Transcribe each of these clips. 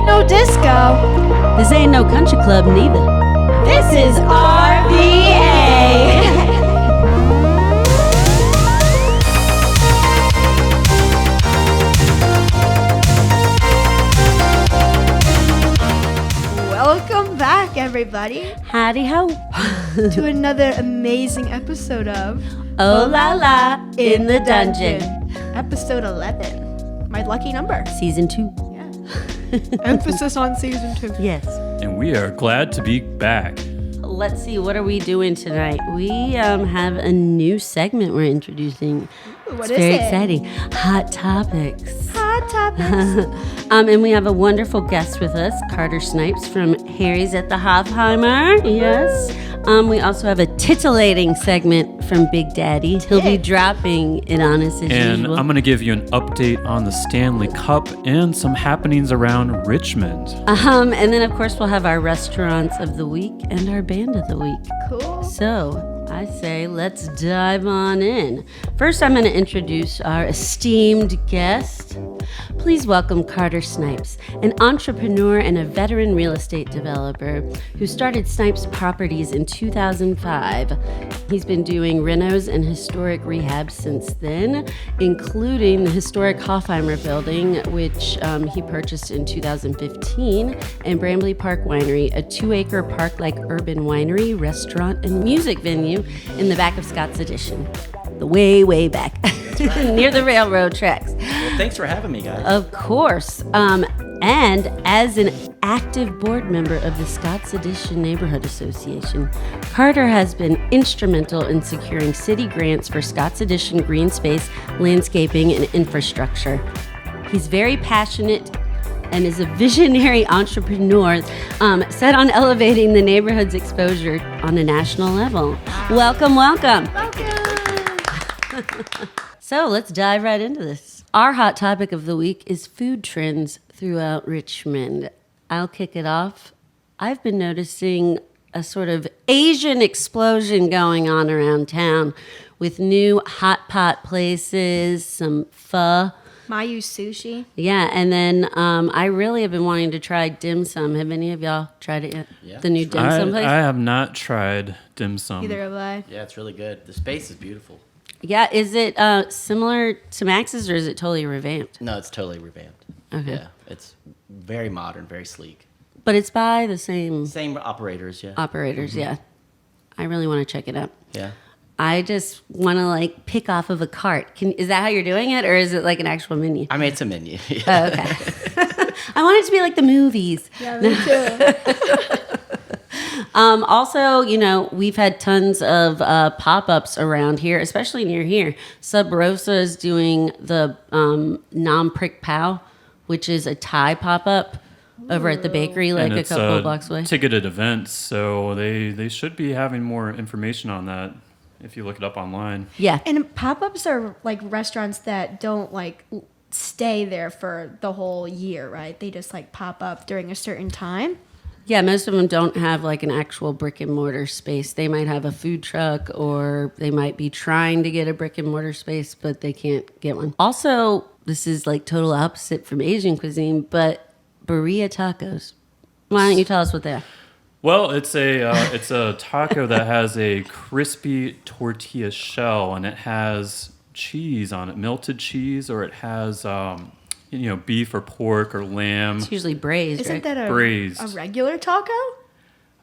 ain't no disco. This ain't no country club neither. This is RVA. Welcome back, everybody, Howdy ho. to another amazing episode of Oh La in the Dungeon. Episode 11. My lucky number. Season 2. Yeah. Emphasis on season 2. Yes. And we are glad to be back. Let's see, what are we doing tonight? We have a new segment we're introducing. Ooh, what It's is very it? exciting. Hot Topics. Hot topics. And we have a wonderful guest with us, Carter Snipes from Harry's at the Hofheimer. Yes. We also have a titillating segment from Big Daddy. He'll be dropping it on us as And usual. I'm going to give you an update on the Stanley Cup and some happenings around Richmond. And then, of course, we'll have our restaurants of the week and our band of the week. Cool. So, I say let's dive on in. First, I'm going to introduce our esteemed guest. Please welcome Carter Snipes, an entrepreneur and a veteran real estate developer who started Snipes Properties in 2005. He's been doing renos and historic rehab since then, including the historic Hofheimer building, which he purchased in 2015, and Brambly Park Winery, a 2-acre park-like urban winery, restaurant, and music venue in the back of Scott's Addition. The way back, near the railroad tracks. Well, thanks for having me, guys. Of course. And as an active board member of the Scott's Addition Neighborhood Association, Carter has been instrumental in securing city grants for Scott's Addition greenspace, landscaping, and infrastructure. He's very passionate and is a visionary entrepreneur set on elevating the neighborhood's exposure on a national level. Welcome. So let's dive right into this. Our hot topic of the week is food trends throughout Richmond. I'll kick it off. I've been noticing a sort of Asian explosion going on around town with new hot pot places, some pho. Mayu sushi. Yeah, and then I really have been wanting to try dim sum. Have any of y'all tried it yet? Yeah. The new dim sum place? I have not tried dim sum. Either have I. Yeah, it's really good. The space is beautiful. Yeah, is it similar to Max's or is it totally revamped? No, it's totally revamped. Okay. Yeah, it's very modern, very sleek. But it's by the same Same operators, yeah. operators, yeah. I really want to check it out. Yeah. I just want to pick off of a cart. Is that how you're doing it, or is it like an actual menu? I mean, it's a menu. Oh, okay. I want it to be like the movies. Yeah, me too. Also, we've had tons of pop-ups around here, especially near here. Sub Rosa is doing the Nam Prick Pow, which is a Thai pop-up over at the bakery, like And a it's couple of blocks away. Ticketed events, so they should be having more information on that if you look it up online. Yeah. And pop-ups are like restaurants that don't stay there for the whole year, right? They just pop up during a certain time. Yeah, most of them don't have an actual brick and mortar space. They might have a food truck or they might be trying to get a brick and mortar space, but they can't get one. Also, this is total opposite from Asian cuisine, but birria tacos. Why don't you tell us what they are? Well, it's a taco that has a crispy tortilla shell, and it has cheese on it, melted cheese, or it has beef or pork or lamb. It's usually braised, Isn't right? that Braised. a regular taco?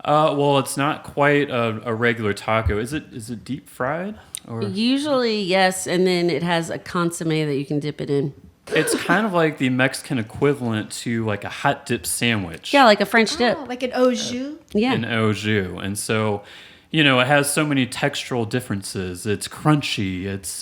Well, it's not quite a regular taco. Is it deep fried? Or Usually, yes, and then it has a consomme that you can dip it in. it's kind of like the Mexican equivalent to a hot dip sandwich. Yeah, like a French dip. Oh, like an au jus? Yeah. An au jus. And so, it has so many textural differences. It's crunchy. It's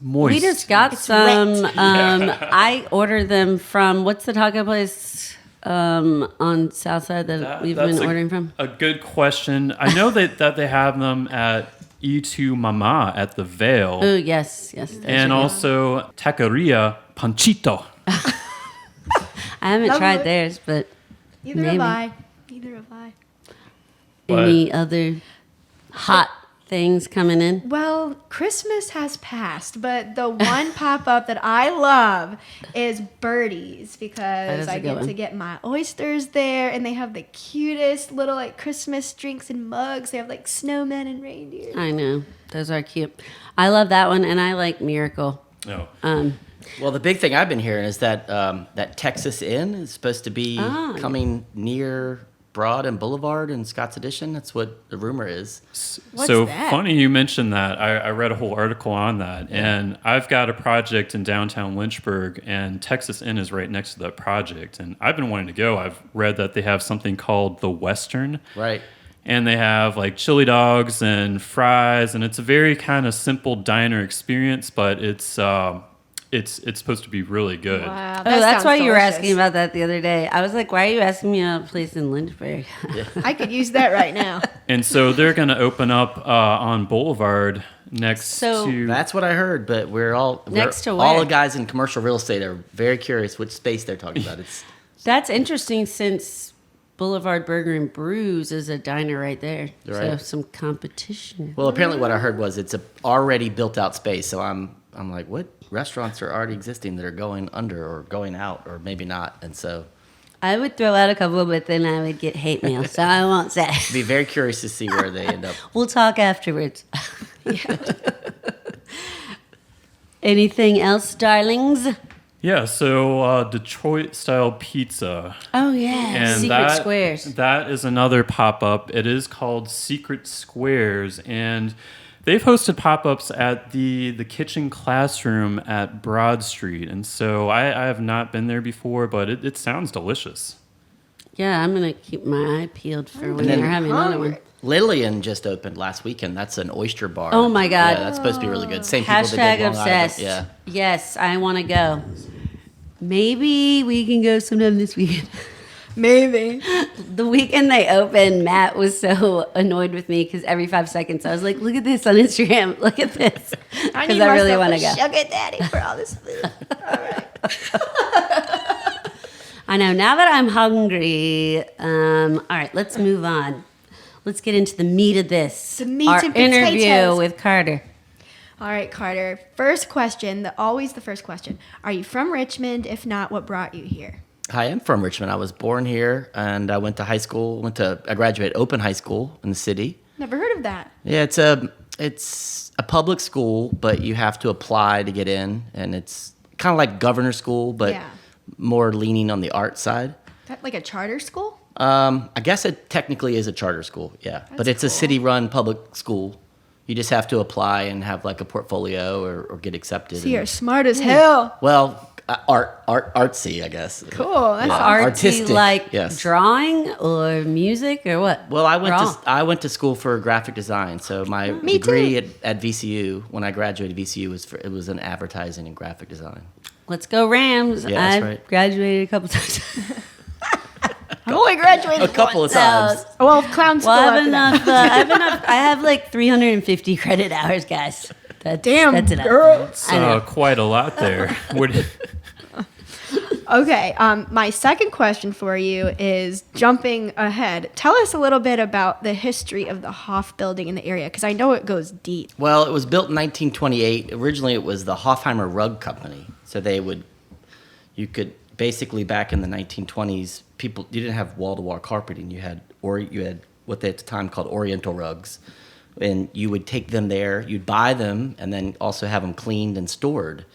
moist. We just got It's some. wet. I ordered them from, what's the taco place on Southside that we've been ordering from? A good question. I know that they have them at E2 Mama at the Vale. Oh, yes. And also Taqueria Panchito. I haven't Love tried it. theirs, but Neither maybe. have I. Neither have I. But- Any other hot things coming in? Well, Christmas has passed, but the one pop-up that I love is Birdie's, because is a I good get one. to get my oysters there, and they have the cutest little like Christmas drinks and mugs. They have like snowmen and reindeer. I know. Those are cute. I love that one, and I like Miracle. No. Well, the big thing I've been hearing is that that Texas Inn is supposed to be coming near Broad and Boulevard in Scott's Addition. That's what the rumor is. What's So that? funny you mentioned that. I read a whole article on that, and I've got a project in downtown Lynchburg, and Texas Inn is right next to that project. And I've been wanting to go. I've read that they have something called the Western, Right. and they have like chili dogs and fries, and it's a very kind of simple diner experience, but it's supposed to be really good. Wow, Oh, that's sounds why you were delicious. asking about that the other day. I was like, why are you asking me about a place in Lynchburg? I could use that right now. And so they're going to open up on Boulevard next So- to. That's what I heard, but Next to all where? the guys in commercial real estate are very curious which space they're talking about. It's That's interesting since Boulevard Burger and Brews is a diner right there. So Right. some competition. well, apparently what I heard was it's a already built out space. So I'm like, what restaurants are already existing that are going under or going out or maybe not? And so I would throw out a couple, but then I would get hate mail, so I won't say. be very curious to see where they end up. We'll talk afterwards. Anything else, darlings? Yeah, so Detroit style pizza. Oh, yeah. And Secret that, Squares. That is another pop up. It is called Secret Squares, and they've hosted pop ups at the kitchen classroom at Broad Street. And so I have not been there before, but it sounds delicious. Yeah, I'm going to keep my eye peeled for when then- they're having another one. Lillian just opened last weekend. That's an oyster bar. Oh, my God. Yeah, that's supposed to be really good. Same people that Hashtag did Long Island. obsessed. Yeah. Yes, I want to go. Maybe we can go sometime this weekend. Maybe. The weekend they opened, Matt was so annoyed with me because every 5 seconds I was like, look at this on Instagram. Look at this. I Because need I really myself want a to go. sugar daddy for all this food. I know. Now that I'm hungry, all right, let's move on. Let's get into the meat of this. The meat Our and interview potatoes. with Carter. All right, Carter. First question, always the first question. Are you from Richmond? If not, what brought you here? I am from Richmond. I was born here, and I went to high school. I graduated Open High School in the city. Never heard of that. Yeah, it's a public school, but you have to apply to get in, and it's kind of like governor school, but Yeah. more leaning on the art side. That like a charter school? I guess it technically is a charter school, yeah, but it's a cool. city-run public school. You just have to apply and have like a portfolio or get accepted. So you're and- smart as hell. well, artsy, I guess. Cool. That's Yeah. awesome. Artsy, Artistic, like yes. drawing or music or what? Well, I Or all? went to school for graphic design. So my Me degree too. at VCU, when I graduated VCU, it was in advertising and graphic design. Let's go Rams. Yeah, that's I've right. graduated a couple times. I've only graduated A couple of So, times. Well, clown school. Well, I have after that. enough. I have enough. I have like 350 credit hours, guys. Damn, that's enough. girl. It's I know. quite a lot there. What do you- Okay, my second question for you is jumping ahead. Tell us a little bit about the history of the Hof building in the area, because I know it goes deep. Well, it was built in 1928. Originally, it was the Hofheimer Rug Company. So you could basically back in the 1920s, you didn't have wall-to-wall carpeting. You had what they at the time called Oriental rugs, and you would take them there. You'd buy them and then also have them cleaned and stored.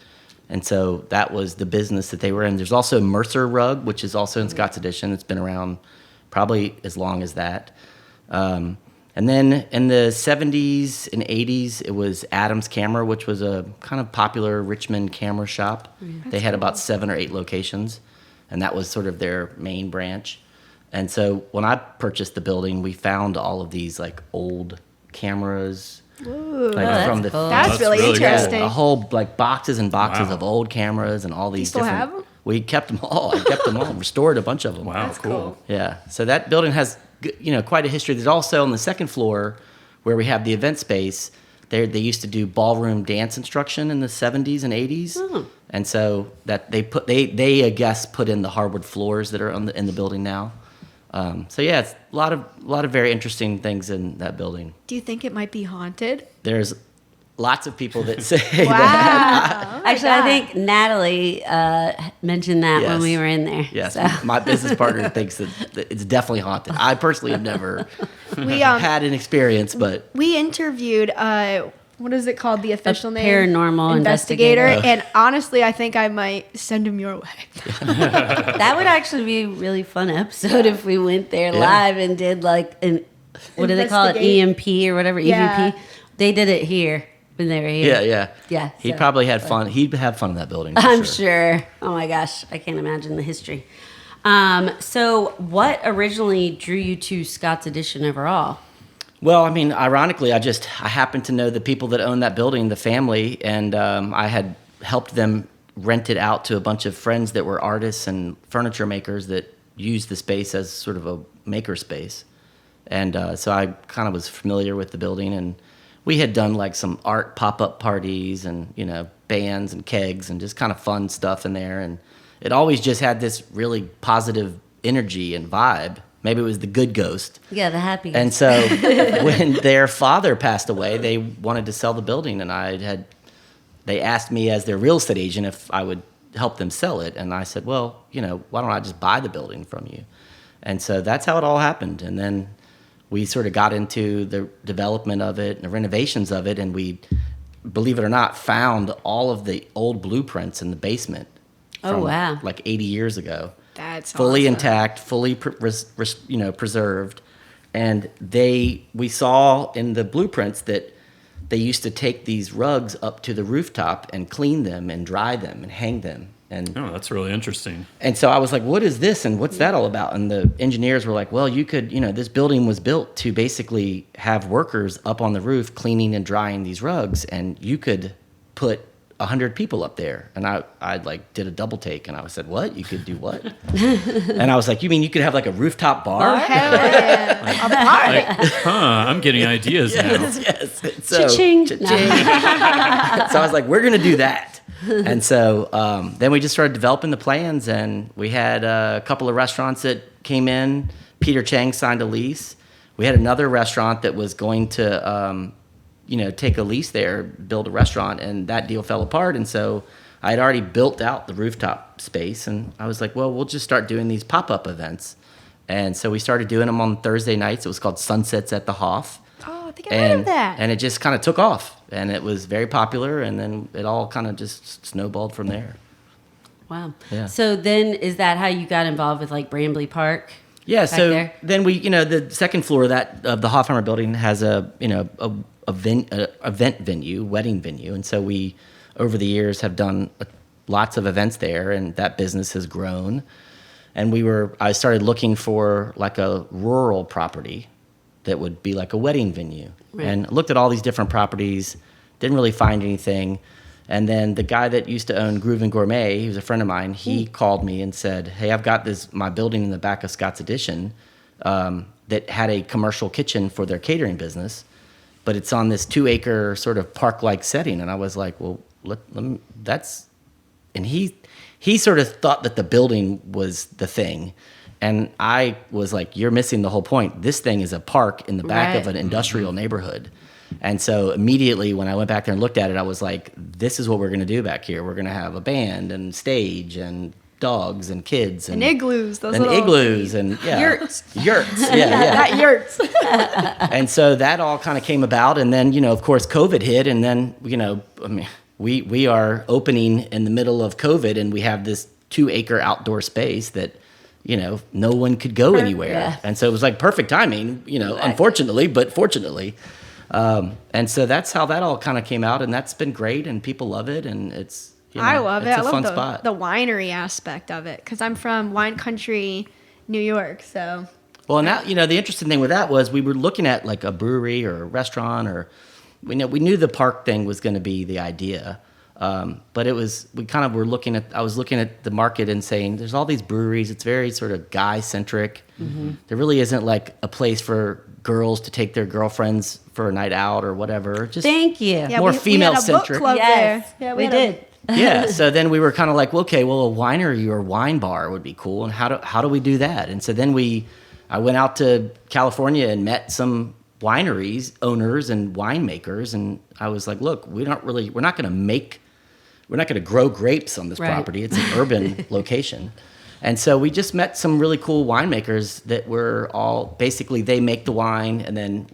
And so that was the business that they were in. There's also Mercer Rug, which is also in Scott's Addition. It's been around probably as long as that. And then in the 70s and 80s, it was Adams Camera, which was a kind of popular Richmond camera shop. They had about 7 or 8 locations, and that was sort of their main branch. And so when I purchased the building, we found all of these like old cameras. Ooh, Like that's from the cool. that's That's really really cool. interesting. a whole like boxes and boxes Wow. of old cameras and all these still different. have 'em? We kept them all. I kept them all. Restored a bunch of them. wow, That's cool. cool. Yeah. So that building has quite a history. There's also on the second floor where we have the event space. They used to do ballroom dance instruction in the 70s and 80s. Oh. And so that they I guess put in the hardwood floors that are in the building now. So yeah, it's a lot of very interesting things in that building. Do you think it might be haunted? There's lots of people that say Wow. that. Oh my Actually, I God. think Natalie mentioned that when Yes. we were in there. Yes, So. my business partner thinks that it's definitely haunted. I personally have never We had an experience, but we interviewed what is it called? The official name? paranormal investigator. investigator. And honestly, I think I might send him your way. That would actually be a really fun episode if we went there Yeah. live and did like an, what do they call it? Investigate. EMP or whatever, Yeah. EVP. They did it here when they were here. yeah. He so- probably had fun. He'd have fun in that building. For I'm sure. sure. Oh my gosh, I can't imagine the history. So what originally drew you to Scott's Addition overall? Well, I mean, ironically, I happened to know the people that own that building, the family, and I had helped them rent it out to a bunch of friends that were artists and furniture makers that used the space as sort of a maker space. And so I kind of was familiar with the building, and we had done like some art pop-up parties and, bands and kegs and just kind of fun stuff in there. And it always just had this really positive energy and vibe. Maybe it was the good ghost. Yeah, the happy. And so when their father passed away, they wanted to sell the building, and they asked me as their real estate agent if I would help them sell it. And I said, well, why don't I just buy the building from you? And so that's how it all happened. And then we sort of got into the development of it and the renovations of it, and we, believe it or not, found all of the old blueprints in the basement. Oh, from wow. Like 80 years ago. That's fully awesome. intact, fully preserved. And we saw in the blueprints that they used to take these rugs up to the rooftop and clean them and dry them and hang them. And Oh, that's really interesting. and so I was like, what is this and what's that all about? And the engineers were like, well, you could, this building was built to basically have workers up on the roof cleaning and drying these rugs, and you could put 100 people up there. And I like did a double take, and I said, what? You could do what? And I was like, you mean you could have like a rooftop bar? Hell yeah. Like, I'm getting ideas now. Yes. So, Cha-ching. cha-ching. So I was like, we're going to do that. And so then we just started developing the plans, and we had a couple of restaurants that came in. Peter Chang signed a lease. We had another restaurant that was going to, take a lease there, build a restaurant, and that deal fell apart. And so I had already built out the rooftop space, and I was like, well, we'll just start doing these pop-up events. And so we started doing them on Thursday nights. It was called Sunsets at the Hof. Oh, I think I heard of that. And it just kind of took off, and it was very popular, and then it all kind of just snowballed from there. Wow. Yeah. So then is that how you got involved with like Brambly Park? Yeah, back so there? then we, the second floor of the Hofheimer building has a event venue, wedding venue, and so we, over the years, have done lots of events there, and that business has grown. And I started looking for like a rural property that would be like a wedding venue, Right. and looked at all these different properties, didn't really find anything. And then the guy that used to own Groove and Gourmet, he was a friend of mine, he called me and said, hey, I've got my building in the back of Scott's Addition that had a commercial kitchen for their catering business, but it's on this 2-acre sort of park-like setting. And I was like, well, and he sort of thought that the building was the thing. And I was like, you're missing the whole point. This thing is a park in the back of Right. an industrial neighborhood. And so immediately when I went back there and looked at it, I was like, this is what we're going to do back here. We're going to have a band and stage and dogs and kids and igloos. Those and little igloos and yurts. Yurts. Yeah, yeah. That yurts. And so that all kind of came about. And then, of course, COVID hit. And then, we are opening in the middle of COVID, and we have this 2-acre outdoor space that, no one could go anywhere. Yeah. And so it was like perfect timing, unfortunately, but fortunately. And so that's how that all kind of came out, and that's been great, and people love it, and it's I love it. it's I a love fun the, spot. the winery aspect of it because I'm from wine country, New York. So Well, now the interesting thing with that was we were looking at like a brewery or a restaurant, or we knew the park thing was going to be the idea, but I was looking at the market and saying there's all these breweries. It's very sort of guy centric. Mm-hmm. There really isn't like a place for girls to take their girlfriends for a night out or whatever. Just Thank you. yeah, More we had a book female-centric. club Yes, there. Yeah, we had a- did. yeah. So then we were kind of like, well, okay, well, a winery or wine bar would be cool, and how do we do that? And so then we I went out to California and met some wineries, owners and winemakers. And I was like, look, we're not going to grow grapes on this Right. property. It's an urban location. And so we just met some really cool winemakers that were all, basically they make the wine and then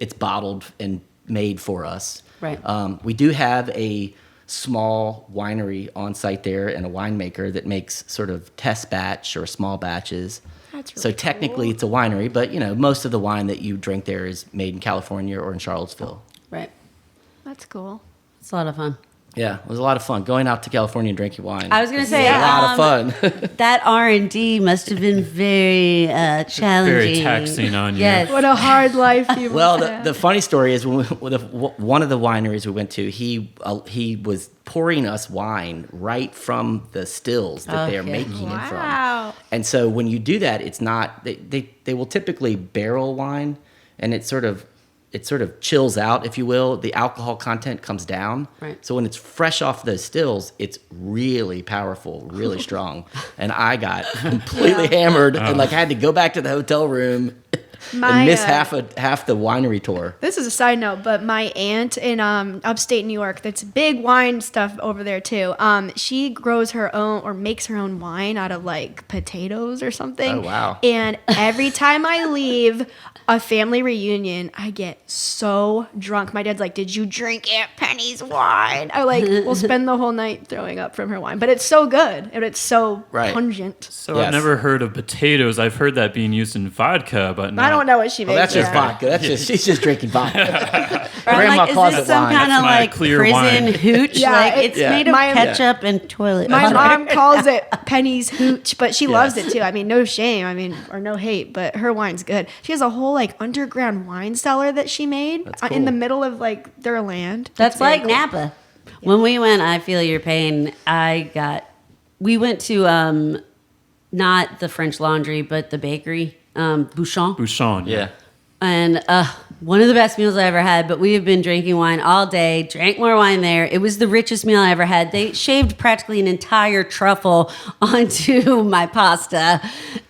it's bottled and made for us. Right. We do have a small winery on site there and a winemaker that makes sort of test batch or small batches. That's So really technically cool. it's a winery, but most of the wine that you drink there is made in California or in Charlottesville. Right. That's cool. It's a lot of fun. Yeah, it was a lot of fun going out to California and drinking wine. I was gonna It's say, a lot of fun. That R&D must have been very challenging. Very taxing on you. Yes. What a hard life you Well, had. the funny story is one of the wineries we went to, he was pouring us wine right from the stills that they're Okay. making it from. Wow. And so when you do that, it's not they will typically barrel wine, and it sort of chills out, if you will. The alcohol content comes down. Right. So when it's fresh off those stills, it's really powerful, really strong. And I got completely hammered and had to go back to the hotel room and miss half the winery tour. This is a side note, but my aunt in upstate New York, that's big wine stuff over there too. She grows her own or makes her own wine out of potatoes or something. Oh, wow. And every time I leave a family reunion, I get so drunk. My dad's like, "Did you drink Aunt Penny's wine?" I will spend the whole night throwing up from her wine, but it's so good and it's so Right. pungent. So Yes. I've never heard of potatoes. I've heard that being used in vodka, but not. I don't know what she makes. Well, that's just there. vodka. That's just she's just drinking vodka. Or I'm Grandma like, calls is it this some wine. kind That's of my clear prison wine. hooch? Yeah, It's yeah. made of My- ketchup and toilet My water. mom calls it Penny's Hooch, but she loves Yes. it too. I mean, no shame. Or no hate, but her wine's good. She has a whole underground wine cellar that she made That's in the cool. middle of their land. That's It's very like cool. Napa. When we went, I feel your pain. We went to not the French Laundry, but the bakery, Bouchon. Bouchon. Yeah. And one of the best meals I ever had, but we have been drinking wine all day, drank more wine there. It was the richest meal I ever had. They shaved practically an entire truffle onto my pasta.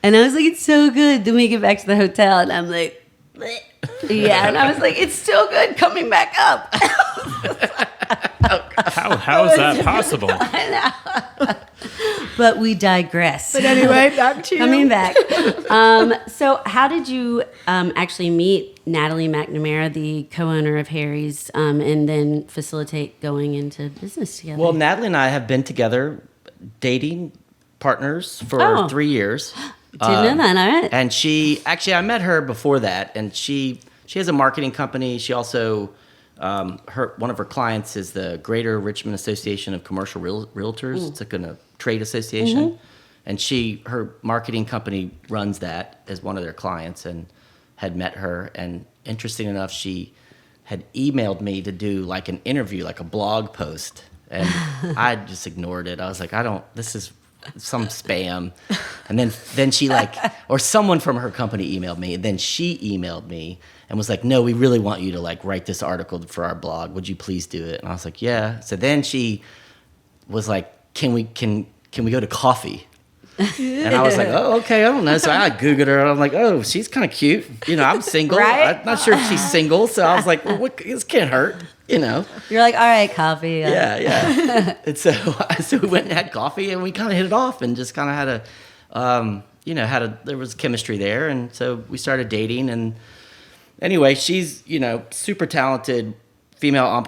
And I was like, it's so good. Then we get back to the hotel and I'm like, bleh. Yeah. And I was like, it's still good coming back up. How is that possible? But we digress. But anyway, back to Coming back. So how did you actually meet Natalie McNamara, the co-owner of Harry's, and then facilitate going into business together? Well, Natalie and I have been together, dating partners for Oh. 3 years. Didn't know that, all right. And I met her before that, and she has a marketing company. She also, one of her clients is the Greater Richmond Association of Commercial Realtors. It's like a trade association, and her marketing company runs that as one of their clients, and had met her. And interesting enough, she had emailed me to do an interview, a blog post, and I just ignored it. I was like, this is some spam. And then she or someone from her company emailed me, and then she emailed me and was like, no, we really want you to write this article for our blog. Would you please do it? And I was like, yeah. So then she was like, can we go to coffee? And I was like, oh, okay, I don't know. So I Googled her, and I'm like, oh, she's kind of cute. I'm single. Right? I'm not sure if she's single. So I was like, well, this can't hurt, You're like, all right, coffee. Yeah. And so we went and had coffee, and we kind of hit it off, and just kind of had there was chemistry there, and so we started dating. And anyway, she's super talented female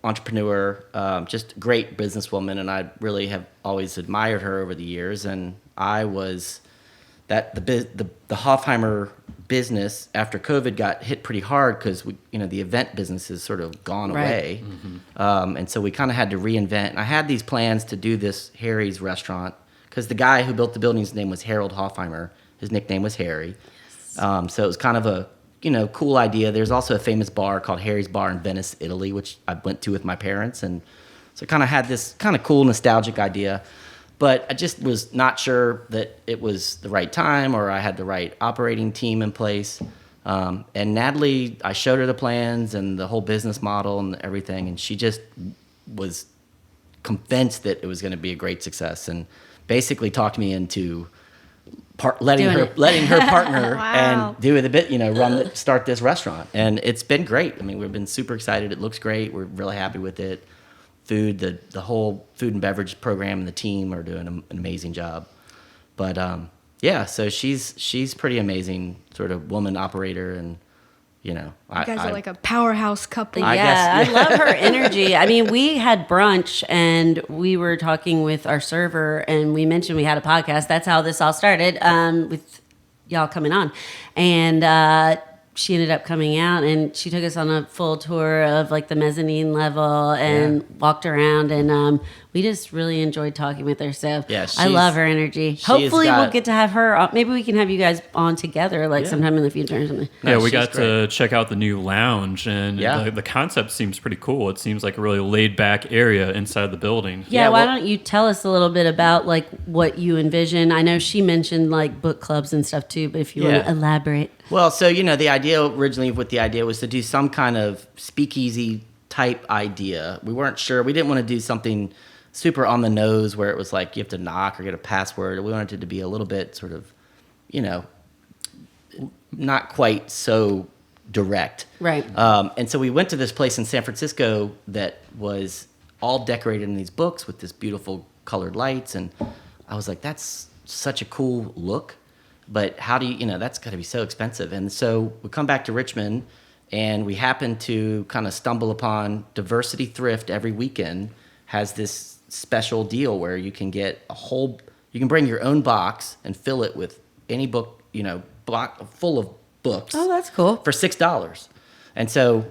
entrepreneur, just great businesswoman, and I really have always admired her over the years. And I was the Hofheimer business after COVID got hit pretty hard because the event business has sort of gone Right. away, and so we kind of had to reinvent. And I had these plans to do this Harry's restaurant because the guy who built the building's name was Harold Hofheimer. His nickname was Harry. So it was kind of a cool idea. There's also a famous bar called Harry's Bar in Venice, Italy, which I went to with my parents, and so kind of had this kind of cool nostalgic idea. But I just was not sure that it was the right time or I had the right operating team in place. And Natalie, I showed her the plans and the whole business model and everything, and she just was convinced that it was going to be a great success and basically talked me into letting her partner Wow. and do it a bit, start this restaurant. And it's been great. I mean, we've been super excited. It looks great. We're really happy with it. Food, the whole food and beverage program and the team are doing an amazing job. But yeah, so she's pretty amazing sort of woman operator, and You guys are like a powerhouse couple. I Yeah, guess, I love her energy. I mean, we had brunch and we were talking with our server and we mentioned we had a podcast. That's how this all started, with y'all coming on. And she ended up coming out and she took us on a full tour of like the mezzanine level and walked around, and we just really enjoyed talking with her. So Yeah, I love her energy. Hopefully got- we'll get to have her on. Maybe we can have you guys on together like sometime in the future or something. Yeah, we she's got to check out the new lounge, and Yeah. the concept seems pretty cool. It seems like a really laid back area inside the building. Yeah, Yeah, why well- don't you tell us a little bit about like what you envision? I know she mentioned like book clubs and stuff too, but if you want Yeah. to elaborate. Well, so the idea originally, what the idea was to do some kind of speakeasy type idea. We weren't sure. We didn't want to do something super on the nose where it was like you have to knock or get a password. We wanted it to be a little bit sort of, not quite so direct. Right. And so we went to this place in San Francisco that was all decorated in these books with this beautiful colored lights. And I was like, that's such a cool look. But how do you, that's got to be so expensive. And so we come back to Richmond and we happen to kind of stumble upon Diversity Thrift every weekend has this special deal where you can get you can bring your own box and fill it with any book, block full of books. Oh, that's cool. For $6. And so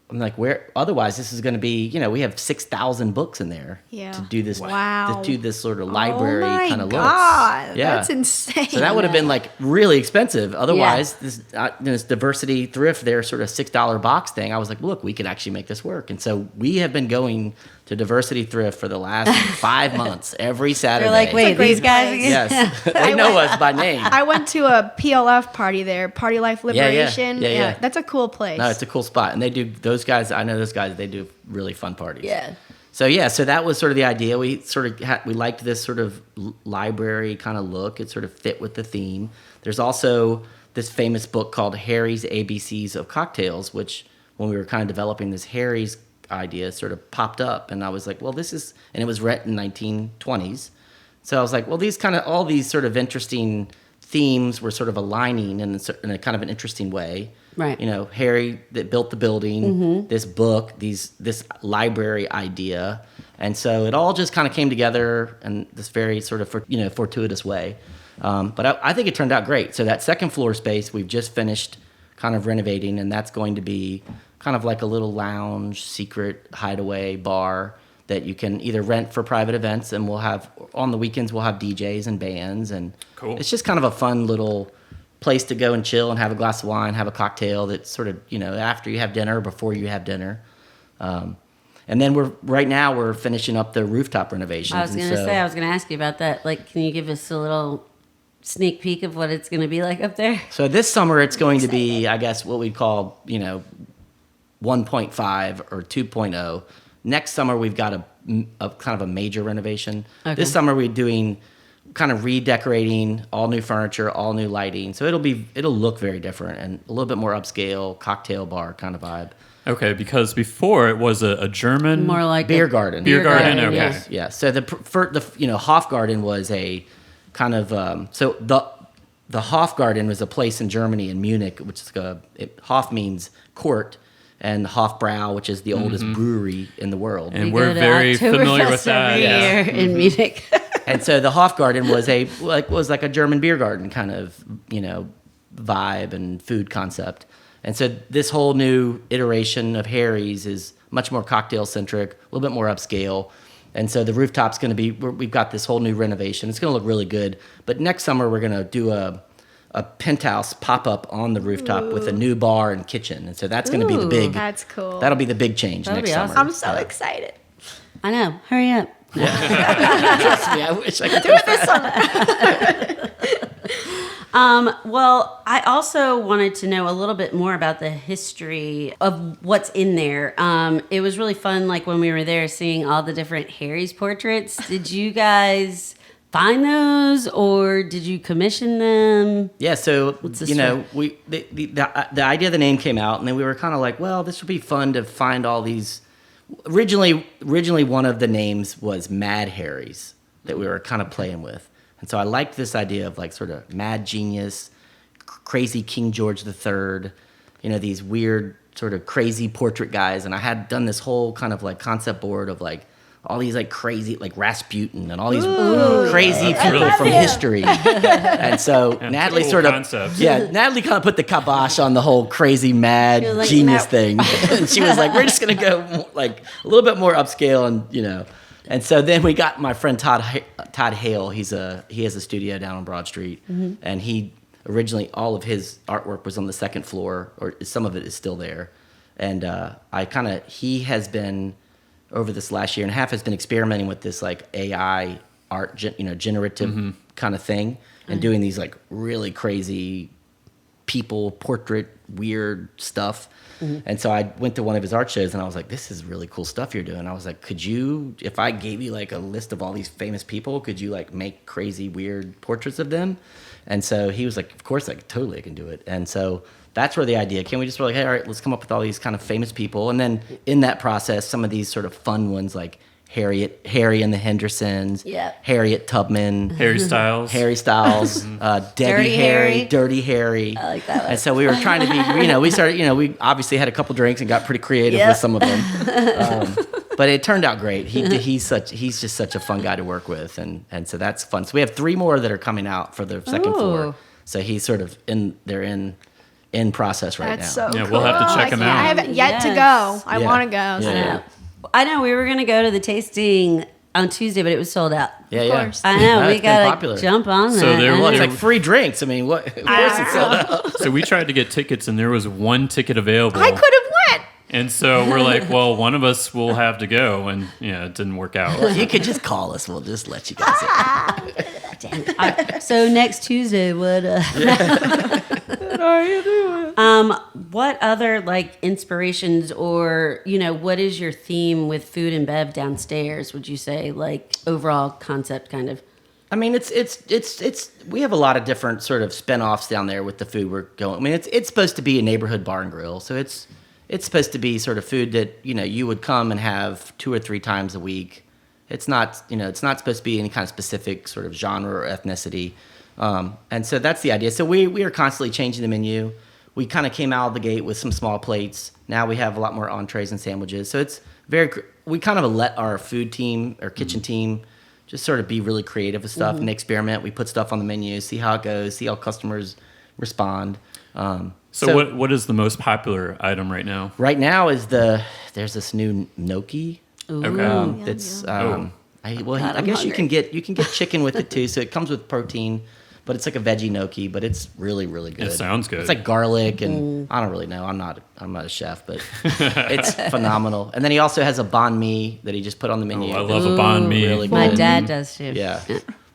I'm like, otherwise this is going to be, we have 6,000 books in there Yeah. to do this, Wow. to do this sort of library oh my kind of look. God, Yeah. that's insane. So that would have been like really expensive. Otherwise, this Diversity Thrift, their sort of $6 box thing, I was like, look, we could actually make this work. And so we have been going to Diversity Thrift for the last 5 months, every Saturday. They're like, wait, great these guys. place. Yes, they know us by name. I went to a PLF party there, Party Life Yeah, yeah. Liberation. Yeah. That's a cool place. No, it's a cool spot, and they do those guys. I know those guys. They do really fun parties. Yeah. So that was sort of the idea. We sort of we liked this sort of library kind of look. It sort of fit with the theme. There's also this famous book called Harry's ABCs of Cocktails, which when we were kind of developing this Harry's idea sort of popped up, and I was like, well, this is, and it was written in 1920s. So I was like, well, all these sort of interesting themes were sort of aligning in a kind of an interesting way. Right. Harry that built the building, this book, this library idea. And so it all just kind of came together in this very sort of, fortuitous way. But I think it turned out great. So that second floor space, we've just finished kind of renovating, and that's going to be kind of like a little lounge, secret hideaway bar that you can either rent for private events, and on the weekends we'll have DJs and bands, and Cool. It's just kind of a fun little place to go and chill and have a glass of wine, have a cocktail that's sort of, after you have dinner or before you have dinner. And then right now we're finishing up the rooftop renovations. I was going to say, I was going to ask you about that. Like, can you give us a little sneak peek of what it's going to be like up there? So this summer it's going to be, I guess, what we'd call, 1.5 or 2.0. Next summer we've got a kind of a major renovation. Okay. This summer we're doing kind of redecorating, all new furniture, all new lighting. So it'll look very different and a little bit more upscale, cocktail bar kind of vibe. Okay, because before it was a German More like Beer a garden. beer garden. Okay. yeah. Yeah. So the Hofgarten was a kind of the Hofgarten was a place in Germany in Munich, which is Hof means court, and Hofbrau, which is the oldest brewery in the world. And We we're go to very familiar with Oktoberfest that. every year in Munich. And so the Hofgarten was like a German beer garden kind of, vibe and food concept. And so this whole new iteration of Harry's is much more cocktail centric, a little bit more upscale. And so the rooftop's going to be, we've got this whole new renovation. It's going to look really good. But next summer we're going to do a penthouse pop-up on the rooftop with a new bar and kitchen. And so that's going to be the big, That's cool. that'll be the big change That'll next be summer. awesome. I'm so excited. I know. Hurry up. Trust me, I wish I could do it this summer. Well, I also wanted to know a little bit more about the history of what's in there. It was really fun, like when we were there, seeing all the different Harry's portraits. Did you guys find those, or did you commission them? Yeah, so the you know, the idea of the name came out, and then we were kind of like, well, this would be fun to find all these. Originally, one of the names was Mad Harry's that we were kind of playing with, and so I liked this idea of like sort of mad genius, crazy King George III, you know, these weird sort of crazy portrait guys, and I had done this whole kind of like concept board of like all these like crazy like Rasputin and all these crazy people from history. And so Natalie cool sort of concepts. Natalie kind of put the kibosh on the whole crazy mad You're like, genius "No." thing. And she was like, we're just gonna go like a little bit more upscale, and you know. And so then we got my friend Todd Hale. He has a studio down on Broad Street, and he originally all of his artwork was on the second floor, or some of it is still there. And he has been over this last year and a half has been experimenting with this like AI art, generative kind of thing, and doing these like really crazy people portrait weird stuff. And so I went to one of his art shows, and I was like, this is really cool stuff you're doing. I was like, could you, if I gave you like a list of all these famous people, could you like make crazy weird portraits of them? And so he was like, of course, like totally I can do it. And so that's where the idea came. We just were like, hey, all right, let's come up with all these kind of famous people. And then in that process, some of these sort of fun ones like Harry and the Hendersons, Harriet Tubman, Harry Styles, Debbie Harry, Dirty Harry. I like that one. And so we were trying to be, we obviously had a couple drinks and got pretty creative with some of them. But it turned out great. He's just such a fun guy to work with, and so that's fun. So we have 3 more that are coming out for the second floor. So he's sort of in process right That's now. so Yeah, cool. we'll have to check 'em out. I haven't yet to go. I want to go. So. I know we were gonna go to the tasting on Tuesday, but it was sold out. Yeah, Of course. I know, we it's been popular. gotta jump on that. So there I was- Well, know. it's like free drinks. I mean, what? Of course it's sold out. So we tried to get tickets, and there was 1 ticket available. I could have went. And so we're like, well, one of us will have to go, and it didn't work out. You could just call us. We'll just let you guys in. So next Tuesday, what are you doing? what other like inspirations, or what is your theme with food and bev downstairs, would you say, like overall concept kind of? I mean, it's we have a lot of different sort of spin-offs down there with the food we're going. I mean, it's supposed to be a neighborhood bar and grill, so it's supposed to be sort of food that you would come and have 2 or 3 times a week. It's not it's not supposed to be any kind of specific sort of genre or ethnicity, and so that's the idea. So we are constantly changing the menu. We kind of came out of the gate with some small plates. Now we have a lot more entrees and sandwiches. So it's we kind of let our food team or kitchen team just sort of be really creative with stuff and experiment. We put stuff on the menu, see how it goes, see how customers respond. So what is the most popular item right now? Right now there's this new gnocchi. Okay. That's God, I I'm guess you hungry. can get chicken with it too. So it comes with protein, but it's like a veggie gnocchi, but it's really really good. It sounds good. It's like garlic and I don't really know. I'm not a chef, but it's phenomenal. And then he also has a banh mi that he just put on the menu. I love a banh mi. Really My good. dad does too. Yeah.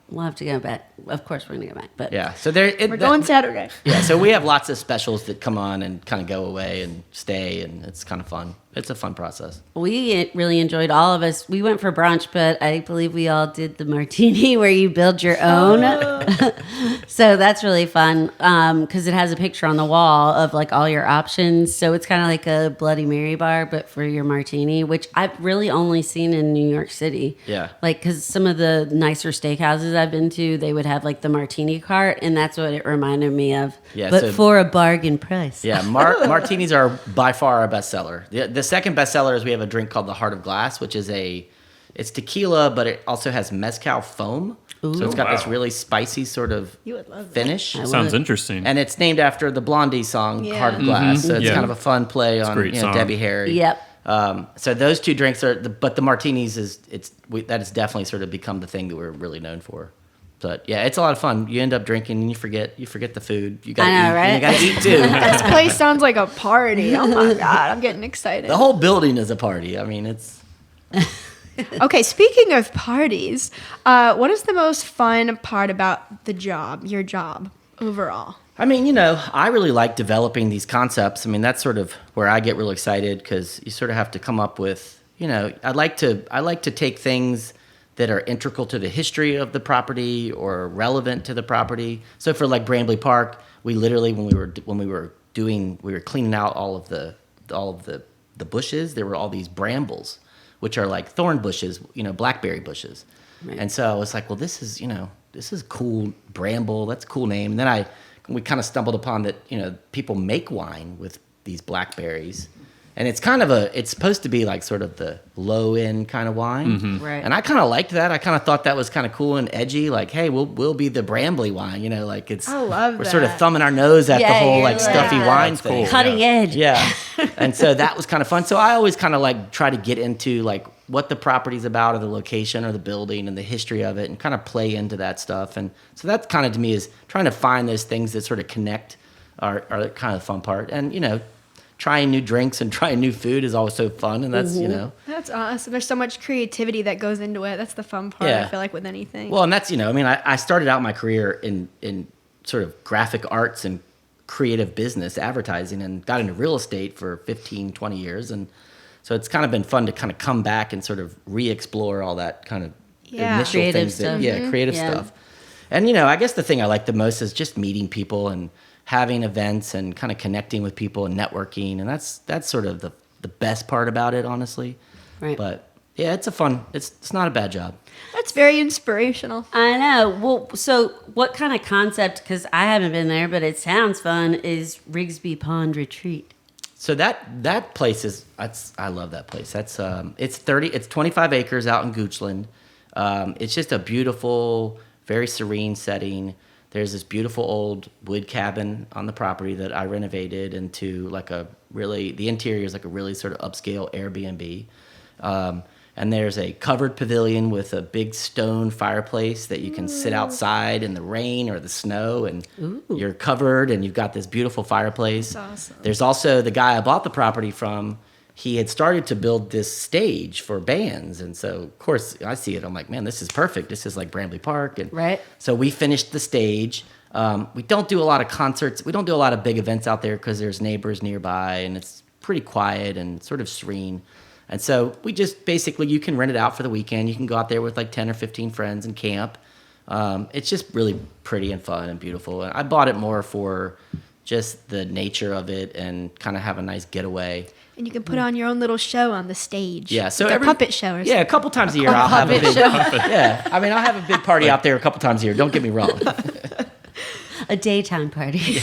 We'll have to go back. Of course, we're gonna go back. But Yeah. So there We're going Saturday. Yeah, so we have lots of specials that come on and kind of go away and stay, and it's kind of fun. It's a fun process. we really enjoyed, all of us. We went for brunch, but I believe we all did the martini where you build your own. So that's really fun because it has a picture on the wall of like all your options. So it's kind of like a Bloody Mary bar, but for your martini, which I've really only seen in New York City. Yeah. Like, because some of the nicer steakhouses I've been to, they would have like the martini cart, and that's what it reminded me of. Yeah, but so- for a bargain price. Yeah, martinis are by far our bestseller. The second bestseller is we have a drink called the Heart of Glass, which is it's tequila, but it also has mezcal foam. So it's got this Wow. really spicy sort of You would love that. finish. Sounds interesting. And it's named after the Blondie song, Yeah. Heart of Glass. So it's Yeah. kind of a fun play a on great song. Debbie Harry. Yep. So those 2 drinks but the martinis that has definitely sort of become the thing that we're really known for. But yeah, it's a lot of fun. You end up drinking and you forget the food. You gotta I know, eat, right? and you gotta eat too. This place sounds like a party. Oh my God, I'm getting excited. The whole building is a party. I mean, it's Okay, speaking of parties, what is the most fun part about your job overall? I mean, I really like developing these concepts. I mean, that's sort of where I get really excited because you sort of have to come up with, I like to take things that are integral to the history of the property or relevant to the property. So for like Brambly Park, we literally when we were cleaning out all of the bushes, there were all these brambles, which are like thorn bushes, blackberry bushes. Right. And so I was like, well, this is cool, bramble. That's a cool name. And then we kind of stumbled upon that, people make wine with these blackberries. And it's it's supposed to be like sort of the low end kind of wine. Mm-hmm. Right. And I kind of liked that. I kind of thought that was kind of cool and edgy. Like, hey, we'll be the Brambly wine, like it's, I love we're that. sort of thumbing our nose at the Yeah, whole you're like like, stuffy wine that's thing. cool. Cutting edge. Yeah. And so that was kind of fun. So I always kind of like try to get into like what the property's about or the location or the building and the history of it and kind of play into that stuff. And so that kind of to me is trying to find those things that sort of connect are kind of the fun part. And, trying new drinks and trying new food is always so fun. And that's, That's awesome. There's so much creativity that goes into it. That's the fun part, Yeah. I feel like, with anything. Well, and that's, I started out my career in sort of graphic arts and creative business advertising and got into real estate for 15, 20 years. And so it's kind of been fun to kind of come back and sort of re-explore all that kind of initial Creative things. stuff. Creative Yeah. stuff. And, I guess the thing I like the most is just meeting people and having events and kind of connecting with people and networking. And that's sort of the best part about it, honestly. Right. But yeah, it's not a bad job. That's very inspirational. I know. Well, so what kind of concept, because I haven't been there, but it sounds fun, is Rigsby Pond Retreat? So that place I love that place. That's it's 25 acres out in Goochland. It's just a beautiful, very serene setting. There's this beautiful old wood cabin on the property that I renovated into the interior is like a really sort of upscale Airbnb. And there's a covered pavilion with a big stone fireplace that you can sit outside in the rain or the snow and you're covered and you've got this beautiful fireplace. That's awesome. There's also the guy I bought the property from. He had started to build this stage for bands. And so, of course, I see it. I'm like, man, this is perfect. This is like Brambly Park. And Right. so we finished the stage. We don't do a lot of concerts. We don't do a lot of big events out there because there's neighbors nearby and it's pretty quiet and sort of serene. And so we just basically, you can rent it out for the weekend. You can go out there with like 10 or 15 friends and camp. It's just really pretty and fun and beautiful. And I bought it more for just the nature of it and kind of have a nice getaway. And you can put on your own little show on the stage. Yeah, so like a puppet show or something. Yeah, a couple times a year I'll have a big Yeah, I mean I'll have a big party out there a couple times a year. Don't get me wrong. A daytime party.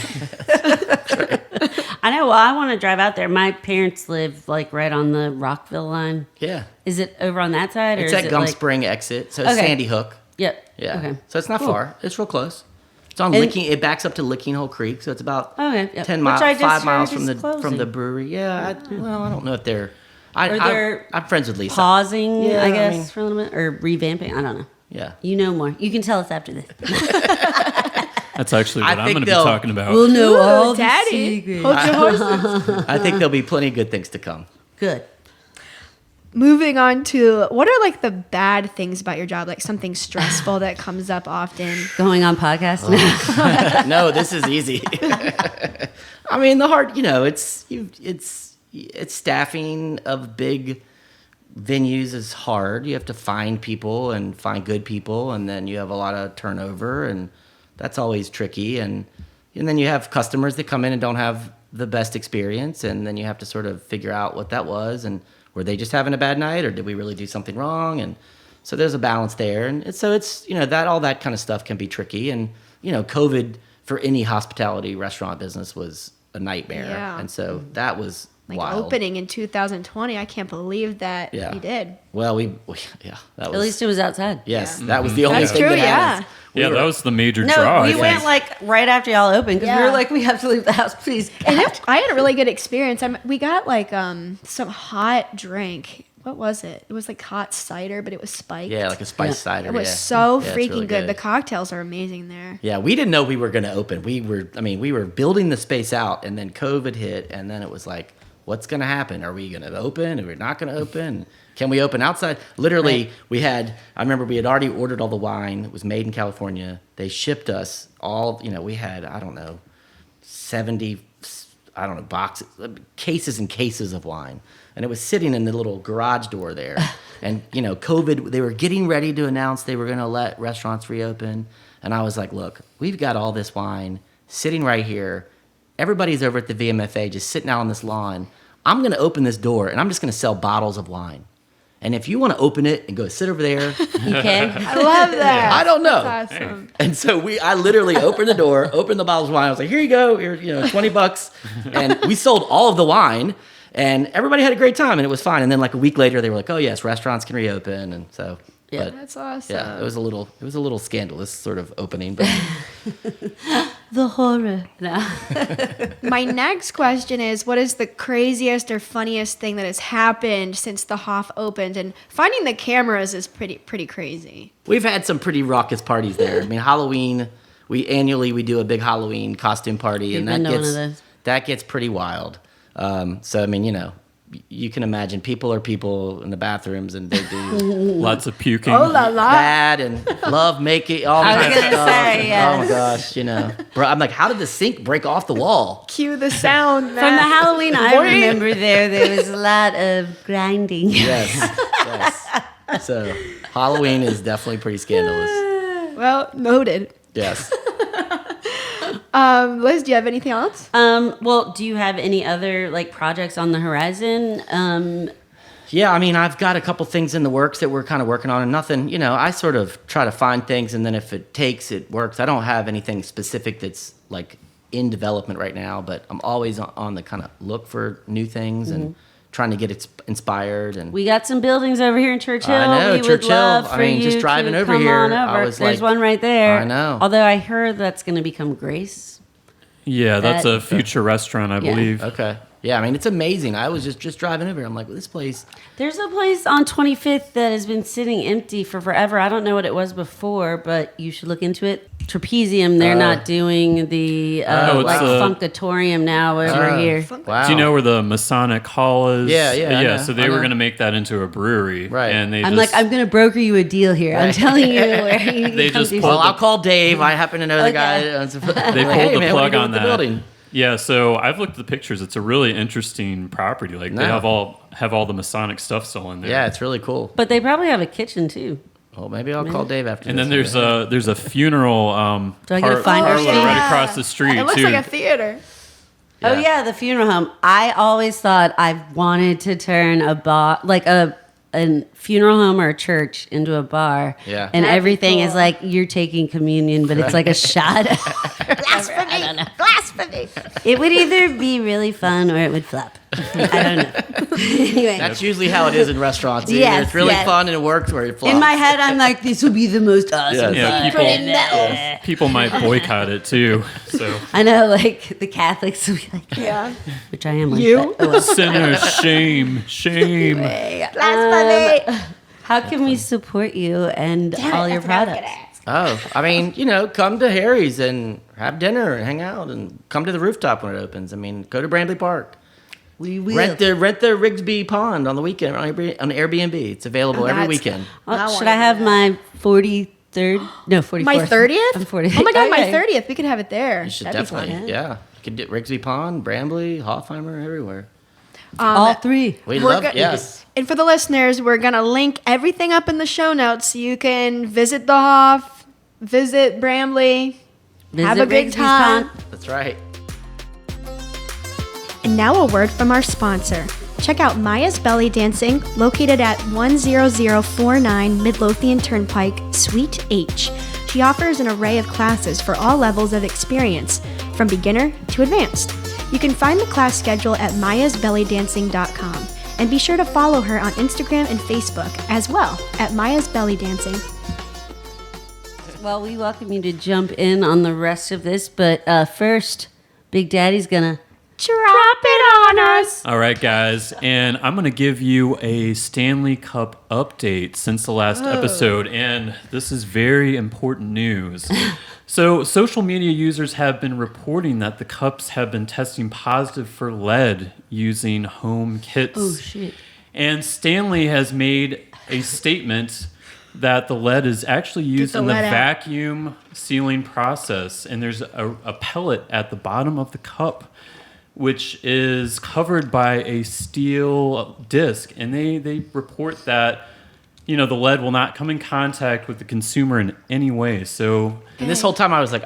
I know. Well, I want to drive out there. My parents live like right on the Rockville line. Yeah, Is it over on that side? it's or at is Gum it like... Spring exit, so it's Okay. Sandy Hook. Yep. Yeah, Okay. so it's not Cool. far. It's real close. It's on And- Licking. It backs up to Licking Hole Creek, so it's about Okay, yep. 10 Which miles, I just 5 miles heard from is the closing. brewery. Yeah, I don't know if they're. Or they're I'm friends with Lisa. Pausing, Yeah, I I guess, mean- for a little bit, or revamping. I don't know. Yeah. You know more. You can tell us after this. That's actually I what I'm think going to be they'll- talking about. We'll know Ooh, all the Daddy. secrets. Hold your horses. I think there'll be plenty of good things to come. Good. Moving on to, what are like the bad things about your job? Like something stressful that comes up often. Going on podcast now. No, this is easy. I mean, the hard, it's staffing of big venues is hard. You have to find people and find good people, and then you have a lot of turnover, and that's always tricky. And then you have customers that come in and don't have the best experience, and then you have to sort of figure out what that was, and were they just having a bad night, or did we really do something wrong? And so there's a balance there, and so it's that all that kind of stuff can be tricky. And COVID for any hospitality restaurant business was a nightmare, Yeah. and so that was Like wild. opening in 2020. I can't believe that Yeah. you did. Well, that was At least it was outside. yes, that was the only That's thing true, that yeah. happened. Yeah, that was the major No, draw. I we think. went like right after y'all opened because we Yeah. were like, we have to leave the house, please. And I had a really good experience. We got like some hot drink. What was it? It was like hot cider, but it was spiked. Yeah, like a spice Yeah. cider. It was yeah. so Yeah, it's freaking really good. The cocktails are amazing there. Yeah, we didn't know we were going to open. We were building the space out, and then COVID hit, and then it was like, what's going to happen? Are we going to open? Are we not going to open? Can we open outside? Literally, Right. I remember we had already ordered all the wine. It was made in California. They shipped us all, we had, I don't know, 70 I don't know, boxes, cases and cases of wine. And it was sitting in the little garage door there. And, COVID, they were getting ready to announce they were going to let restaurants reopen. And I was like, look, we've got all this wine sitting right here. Everybody's over at the VMFA just sitting out on this lawn. I'm going to open this door, and I'm just going to sell bottles of wine. And if you want to open it and go sit over there, You can. I love that. I don't know. That's awesome. And so I literally opened the door, opened the bottles of wine. I was like, here you go, here, $20. And we sold all of the wine, and everybody had a great time, and it was fine. And then like a week later, they were like, oh yes, restaurants can reopen. And so, Yeah. but, That's awesome. yeah, it was a little scandalous sort of opening. But The horror. No. My next question is, what is the craziest or funniest thing that has happened since the Hof opened? And finding the cameras is pretty crazy. we've had some pretty raucous parties there. I mean, Halloween, we annually do a big Halloween costume party, and We've been to one of gets those. that gets pretty wild. So I mean, you can imagine people are people in the bathrooms, and they do Lots of puking. Oh la la. bad and love making all I was kinds of gonna stuff. say, Oh my yes. gosh, Bro, I'm like, how did the sink break off the wall? Cue the sound, From man. the Halloween I Boing. remember there was a lot of grinding. Yes. So Halloween is definitely pretty scandalous. Well, noted. Yes. Liz, do you have anything else? Well, do you have any other like projects on the horizon? Yeah, I mean, I've got a couple things in the works that we're kind of working on, and nothing, I sort of try to find things, and then if it takes, it works. I don't have anything specific that's like in development right now, but I'm always on the kind of look for new things and trying to get it inspired. And We got some buildings over here in Churchill. I know, we would Churchill. love I for mean, you just driving to over come here, on I over. was There's like- one right there. I know. Although I heard that's going to become Grace. Yeah, that's That- a future restaurant, I Yeah. believe. Okay. Yeah, I mean, it's amazing. I was just driving over here. I'm like, well, this place. There's a place on 25th that has been sitting empty for forever. I don't know what it was before, but you should look into it. Trapezium, they're not doing the Oh, it's like a- Funkatorium now over here. Wow. Do you know where the Masonic Hall is? Yeah, yeah, I know, So they I were know. going to make that into a brewery, Right. And they I'm just, like, I'm going to broker you a deal here. I'm telling you where you can They come just do pulled Well, something. I'll call Dave. I happen to know the Okay. guy. they pulled the plug on that. Building? Yeah, so I've looked at the pictures. It's a really interesting property. Like they No. have all the Masonic stuff still in there. Yeah, it's really cool. But they probably have a kitchen too. Well, maybe I'll call Dave after And this. then there's a funeral Do I get a finder's parlor fee? right across the street It looks too. like a theater. Oh yeah, the funeral home. I always thought I wanted to turn a bar, like a funeral home or a church, into a bar. Yeah. And That'd be everything is cool. like you're taking communion, but it's like a shot. Blasphemy! I don't know. Blasphemy! It would either be really fun or it would flop. I don't know. Anyway, That's usually how it is in restaurants. Either Yes, it's really yes. fun and it works, or it flops. in my head, I'm like, this will be the most awesome. Yeah, fun. people might boycott it too. So I know, like the Catholics will be like, Yeah. which I am like You? that. Oh, well. sinners, shame. Blasphemy! How can we support you and all your products? Oh, I mean, come to Harry's and have dinner and hang out, and come to the rooftop when it opens. I mean, go to Brambly Park. We will. Rent the Rigsby Pond on the weekend on Airbnb. It's available every that's- weekend. Well, I should wanna I do have my 43rd? No, 44th. My 30th? I'm 40. Oh my god, my Okay. 30th. We could have it there. You should That'd be fun. definitely, yeah. You could do Rigsby Pond, Brambly, Hofheimer, everywhere. All three. We We're love, go- yes. And for the listeners, we're going to link everything up in the show notes so you can visit the Hof, visit Brambly, have a good Rigsby's time. Pond. That's right. And now a word from our sponsor. Check out Maya's Belly Dancing, located at 10049 Midlothian Turnpike, Suite H. She offers an array of classes for all levels of experience, from beginner to advanced. You can find the class schedule at mayasbellydancing.com. And be sure to follow her on Instagram and Facebook as well at Maya's Belly Dancing. Well, we welcome you to jump in on the rest of this, but first, Big Daddy's gonna Drop it on us! All right, guys, and I'm going to give you a Stanley Cup update since the last episode, and this is very important news. So, social media users have been reporting that the cups have been testing positive for lead using home kits. Oh shit! And Stanley has made a statement that the lead is actually used the in the lead out. vacuum sealing process, and there's a pellet at the bottom of the cup which is covered by a steel disc. And they report that, the lead will not come in contact with the consumer in any way. So, And this whole time I was like,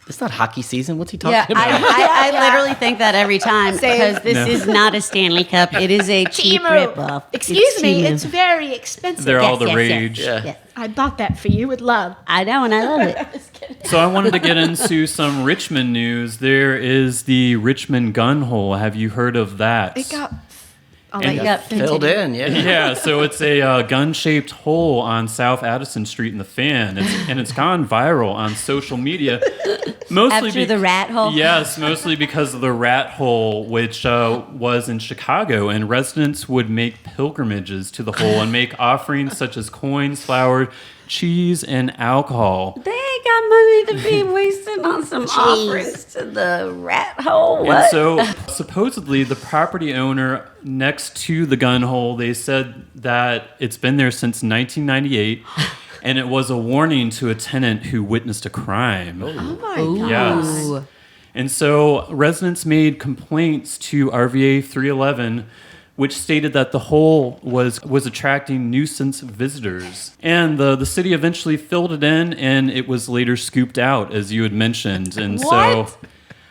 it's not hockey season. What's he talking Yeah, about? I literally think that every time Same. because this is not a Stanley Cup. It is a cheap Timu. ripoff. Excuse me, Timu. it's very expensive. they're all Yes, the yes, yes. rage. Yeah. Yes. I bought that for you with love. I know, and I love it. So I wanted to get into some Richmond news. There is the Richmond gun hole. Have you heard of that? It got. I'll And let you got Filled in, yeah. Yeah, so it's a gun-shaped hole on South Addison Street in the Fan, and it's gone viral on social media. Mostly After the rat hole? Yes, mostly because of the rat hole, which was in Chicago, and residents would make pilgrimages to the hole and make offerings such as coins, flour, cheese, and alcohol. They ain't got money to be wasting on some offerings to the rat hole. And What? so supposedly the property owner next to the gun hole, they said that it's been there since 1998 and it was a warning to a tenant who witnessed a crime. Oh my god. Yes. Ooh. And so residents made complaints to RVA 311, which stated that the hole was attracting nuisance visitors. And the city eventually filled it in, and it was later scooped out, as you had mentioned. And What? so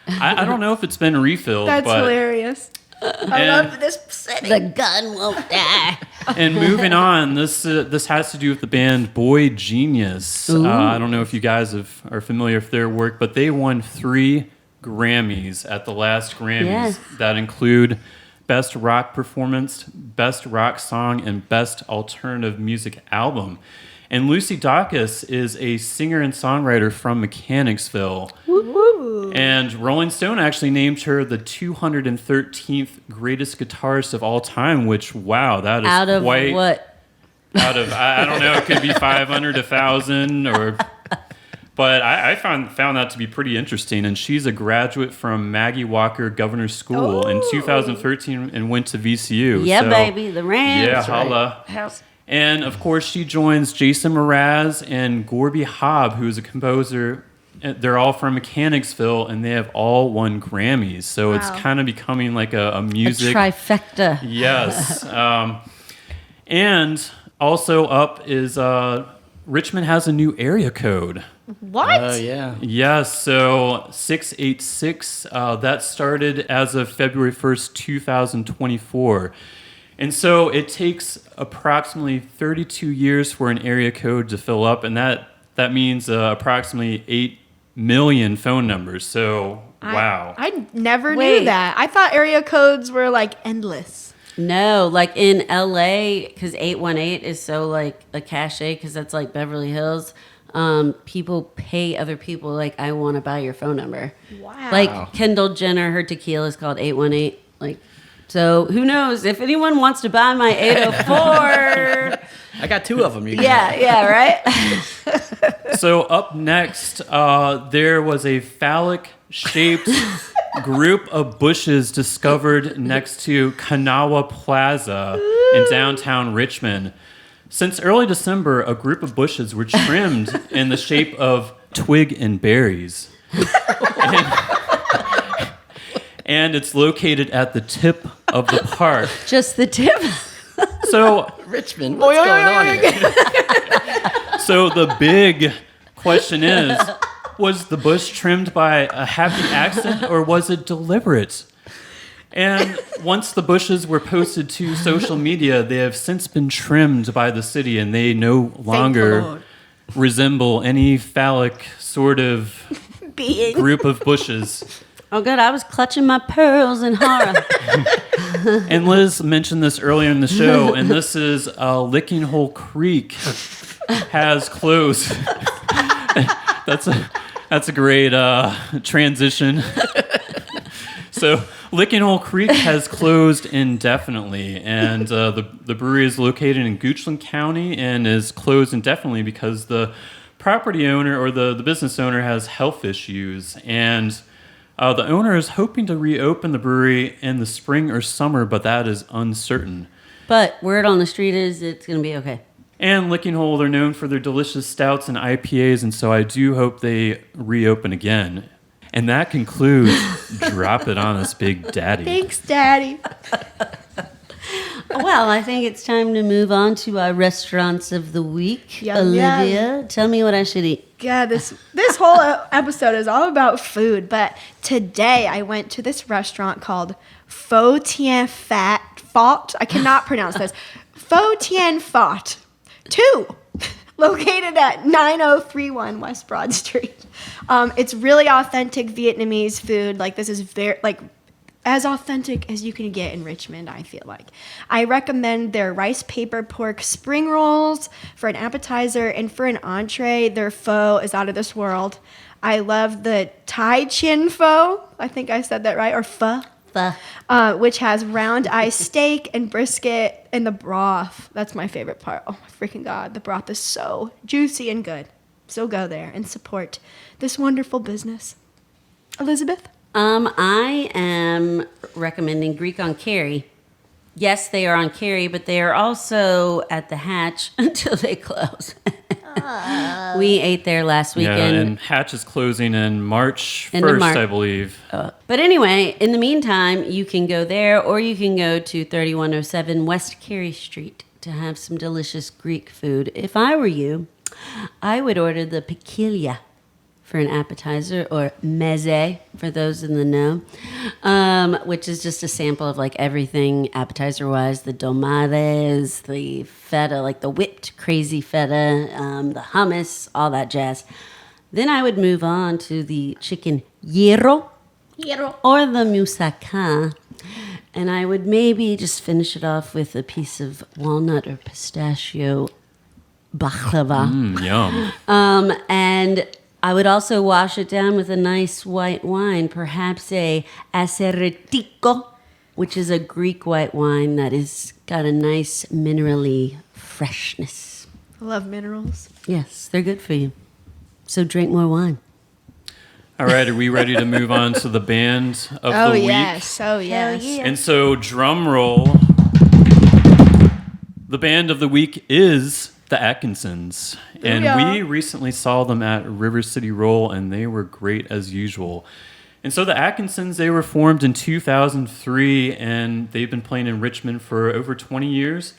I don't know if it's been refilled. That's but, hilarious. I And- love this city. The gun won't die. And moving on, this has to do with the band Boy Genius. I don't know if you guys are familiar with their work, but they won 3 Grammys at the last Grammys Yes. that include Best Rock Performance, Best Rock Song, and Best Alternative Music Album. And Lucy Dacus is a singer and songwriter from Mechanicsville. Woo. And Rolling Stone actually named her the 213th greatest guitarist of all time, which, wow, that is Out of quite... what? Out of, I don't know, it could be 500, 1,000, or... But I found that to be pretty interesting, and she's a graduate from Maggie Walker Governor's School in 2013 and went to VCU. Yeah, So, baby, the Rams. Yeah, holla. House. And, of course, she joins Jason Mraz and Gorby Hobb, who's a composer. They're all from Mechanicsville, and they have all won Grammys. So it's Wow. kind of becoming like a A music... trifecta. Yes. And also up is Richmond has a new area code. What? Oh, yeah. Yes, so 686, that started as of February 1st, 2024. And so it takes approximately 32 years for an area code to fill up, and that means approximately 8 million phone numbers. So, wow. I never Wait. knew that. I thought area codes were like endless. No, like in LA, because 818 is so like a cachet, because that's like Beverly Hills. People pay other people like, I want to buy your phone number. Wow. Like Kendall Jenner, her tequila is called 818. Like, so who knows if anyone wants to buy my 804? I got 2 of them. You can yeah, right. So up next, there was a phallic-shaped group of bushes discovered next to Kanawha Plaza in downtown Richmond. Since early December, a group of bushes were trimmed in the shape of twig and berries. And it's located at the tip of the park. Just the tip. So, Richmond, what's going on here? so the big question is, was the bush trimmed by a happy accident or was it deliberate? And once the bushes were posted to social media, they have since been trimmed by the city and they no longer Lord. resemble any phallic sort of Being. group of bushes. Oh, good. I was clutching my pearls in horror. And Liz mentioned this earlier in the show, and this is Licking Hole Creek has closed. That's a great transition. So Licking Hole Creek has closed indefinitely, and the brewery is located in Goochland County and is closed indefinitely because the property owner or the business owner has health issues, and the owner is hoping to reopen the brewery in the spring or summer, but that is uncertain. But word on the street is it's going to be okay. And Licking Hole, they're known for their delicious stouts and IPAs, and so I do hope they reopen again. And that concludes Drop It On Us, Big Daddy. Thanks, Daddy. Well, I think it's time to move on to our restaurants of the week. Yum, Olivia, tell me what I should eat. God, this whole episode is all about food. But today I went to this restaurant called Pho Tien Fat. I cannot pronounce this. Pho Tien Phat 2, located at 9031 West Broad Street. It's really authentic Vietnamese food. Like, this is very, like, as authentic as you can get in Richmond, I feel like. I recommend their rice paper pork spring rolls for an appetizer, and for an entree, their pho is out of this world. I love the Thai chin pho. I think I said that right, or pho. Which has round eye steak and brisket and the broth. That's my favorite part. Oh my freaking God. The broth is so juicy and good. So go there and support this wonderful business. Elizabeth? I am recommending Greek on Cary. Yes, they are on Cary, but they are also at the Hatch until they close. We ate there last weekend. Yeah, and Hatch is closing in March End of 1st, March. I believe. But anyway, in the meantime, you can go there or you can go to 3107 West Cary Street to have some delicious Greek food. If I were you, I would order the pikilia for an appetizer, or meze for those in the know, which is just a sample of like everything appetizer-wise, the domades, the feta, like the whipped crazy feta, the hummus, all that jazz. Then I would move on to the chicken gyro or the moussaka, and I would maybe just finish it off with a piece of walnut or pistachio baklava. Yum. And I would also wash it down with a nice white wine, perhaps a aseretico, which is a Greek white wine that is got a nice minerally freshness. I love minerals. Yes, they're good for you. So drink more wine. All right, are we ready to move on to the band of the week? Yes. Oh, yes. yeah. And so, drum roll. The band of the week is the Atkinsons. And Booyah. we recently saw them at River City Roll, and they were great as usual. And so the Atkinsons, they were formed in 2003, and they've been playing in Richmond for over 20 years.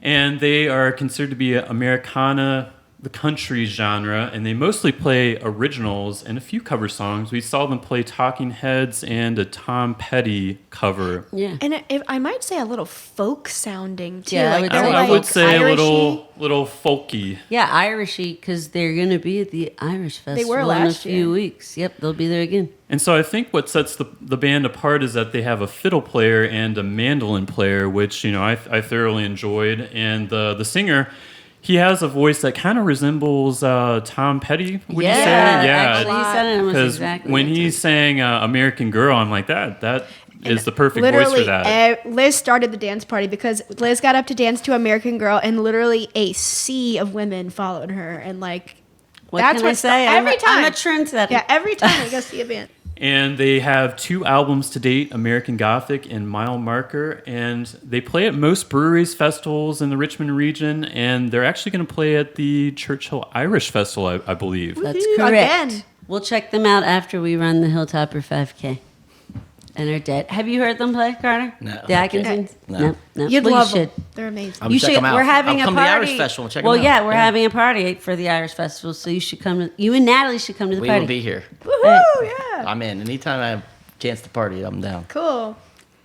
And they are considered to be Americana, the country genre, and they mostly play originals and a few cover songs. We saw them play Talking Heads and a Tom Petty cover. Yeah. And I might say a little folk sounding too. Yeah, I like would they're say I like would say Irishy. a little folky. Yeah, Irishy, because they're going to be at the Irish Festival were in a last few year. weeks. Yep, they'll be there again. And so I think what sets the band apart is that they have a fiddle player and a mandolin player, which I thoroughly enjoyed. And the singer, he has a voice that kind of resembles Tom Petty. Would you say? Actually, you said it almost Because exactly. when like he that. sang American Girl, I'm like, that is the perfect voice Literally, for that. Liz started the dance party because Liz got up to dance to American Girl, and literally a sea of women followed her, and like What that's can I what say? every time. I'm a trendsetter. Yeah, every time I go see a band. And they have 2 albums to date, American Gothic and Mile Marker. And they play at most breweries, festivals in the Richmond region. And they're actually going to play at the Churchill Irish Festival, I believe. That's Woohoo, correct. again. We'll check them out after we run the Hilltopper 5K. And are dead. Have you heard them play, Carter? No. The Atkinsons? No. No. You'd Well, love you should. them. They're amazing. I'm You check should. them out. We're having I'll a come to the party. Irish Festival and check well, them out. yeah, we're having a party for the Irish Festival, so you should come. You and Natalie should come to the We party. will be here. Woohoo! Yeah. I'm in. Anytime I have a chance to party, I'm down. Cool.